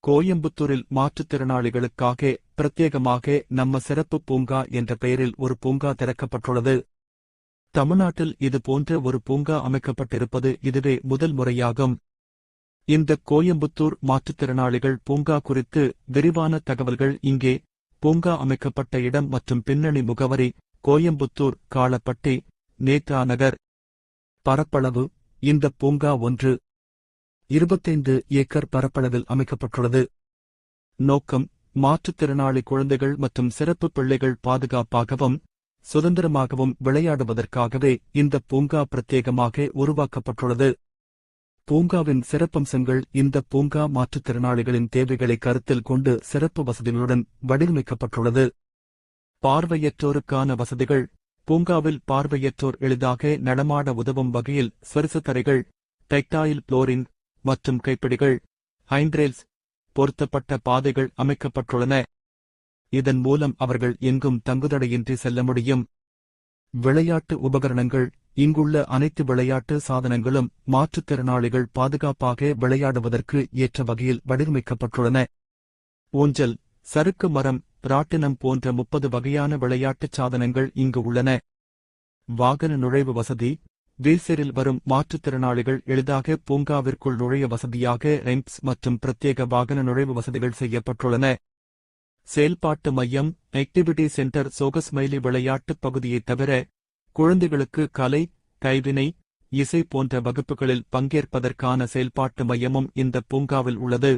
கோயம்புத்தூரில் மாற்றுத்திறனாளிகளுக்காக பிரத்யேகமாக நம்ம சிறப்பு பூங்கா என்ற பெயரில் ஒரு பூங்கா திறக்கப்பட்டுள்ளது. தமிழ்நாட்டில் இது போன்ற ஒரு பூங்கா அமைக்கப்பட்டிருப்பது இதுவே முதல் முறையாகும். இந்த கோயம்புத்தூர் மாற்றுத்திறனாளிகள் பூங்கா குறித்து விரிவான தகவல்கள் இங்கே. பூங்கா அமைக்கப்பட்ட இடம் மற்றும் பின்னணி முகவரி: கோயம்புத்தூர், காளப்பட்டி, நேத்ரா நகர். பரப்பளவு: இந்த பூங்கா 25 ஏக்கர் பரப்பளவில் அமைக்கப்பட்டுள்ளது. நோக்கம்: மாற்றுத்திறனாளி குழந்தைகள் மற்றும் சிறப்பு பிள்ளைகள் பாதுகாப்பாகவும் சுதந்திரமாகவும் விளையாடுவதற்காகவே இந்த பூங்கா பிரத்யேகமாக உருவாக்கப்பட்டுள்ளது. பூங்காவின் சிறப்பம்சங்கள்: இந்த பூங்கா மாற்றுத்திறனாளிகளின் தேவைகளை கருத்தில் கொண்டு சிறப்பு வசதிகளுடன் வடிவமைக்கப்பட்டுள்ளது. பார்வையற்றோருக்கான வசதிகள்: பூங்காவில் பார்வையற்றோர் எளிதாக நடமாட உதவும் வகையில் ஸ்பரிச தரைகள், டெக்டைல் புளோரிங் மற்றும் கைப்பிடிகள், ஹைண்ட்ரேல்ஸ் பொருத்தப்பட்ட பாதைகள் அமைக்கப்பட்டுள்ளன. இதன் மூலம் அவர்கள் எங்கும் தங்குதடையின்றி செல்ல முடியும். விளையாட்டு உபகரணங்கள்: இங்குள்ள அனைத்து விளையாட்டு சாதனங்களும் மாற்றுத்திறனாளிகள் பாதுகாப்பாக விளையாடுவதற்கு ஏற்ற வகையில் வடிவமைக்கப்பட்டுள்ளன. ஊஞ்சல், சறுக்கு மரம், ராட்டினம் போன்ற 30 வகையான விளையாட்டுச் சாதனங்கள் இங்கு உள்ளன. வாகன நுழைவு வசதி: வீல்சேரில் வரும் மாற்றுத்திறனாளிகள் எளிதாக பூங்காவிற்குள் நுழைய வசதியாக ரெம்ப்ஸ் மற்றும் பிரத்யேக வாகன நுழைவு வசதிகள் செய்யப்பட்டுள்ளன. செயல்பாட்டு மையம், ஆக்டிவிட்டி சென்டர். சோகஸ்மைலி விளையாட்டுப் பகுதியைத் தவிர குழந்தைகளுக்கு கலை, கைவினை, இசை போன்ற வகுப்புகளில் பங்கேற்பதற்கான செயல்பாட்டு மையமும் இந்த பூங்காவில் உள்ளது.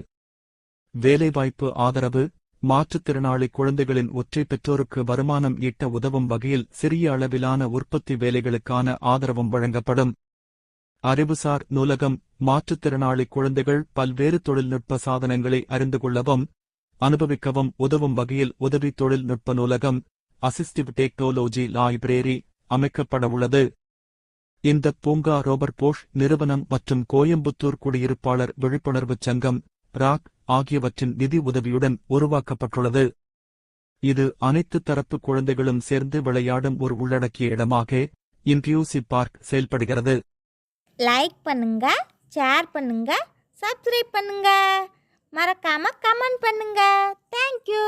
வேலைவாய்ப்பு ஆதரவு: மாற்றுத்திறனாளி குழந்தைகளின் ஒற்றை பெற்றோருக்கு வருமானம் ஈட்ட உதவும் வகையில் சிறிய அளவிலான உற்பத்தி வேலைகளுக்கான ஆதரவும் வழங்கப்படும். அறிவுசார் நூலகம்: மாற்றுத்திறனாளி குழந்தைகள் பல்வேறு தொழில்நுட்ப சாதனங்களை அறிந்து கொள்ளவும் அனுபவிக்கவும் உதவும் வகையில் உதவி தொழில்நுட்ப நூலகம், அசிஸ்டிவ் டெக்னாலஜி லைப்ரரி அமைக்கப்படவுள்ளது. இந்த பூங்கா ரோபர்ட் போஷ் நிறுவனம் மற்றும் கோயம்புத்தூர் குடியிருப்பாளர் விழிப்புணர்வுச் சங்கம் ராக் ஆகியவற்றின் நிதி உதவியுடன் உருவாக்கப்பட்டுள்ளது. இது அனைத்து தரப்பு குழந்தைகளும் சேர்ந்து விளையாடும் ஒரு உள்ளடக்கிய இடமாக இன்க்ளூசிவ் பார்க் செயல்படுகிறது. லைக் பண்ணுங்க, ஷேர் பண்ணுங்க, சப்ஸ்கிரைப் பண்ணுங்க, மறக்காம கமெண்ட் பண்ணுங்க. தேங்க்யூ.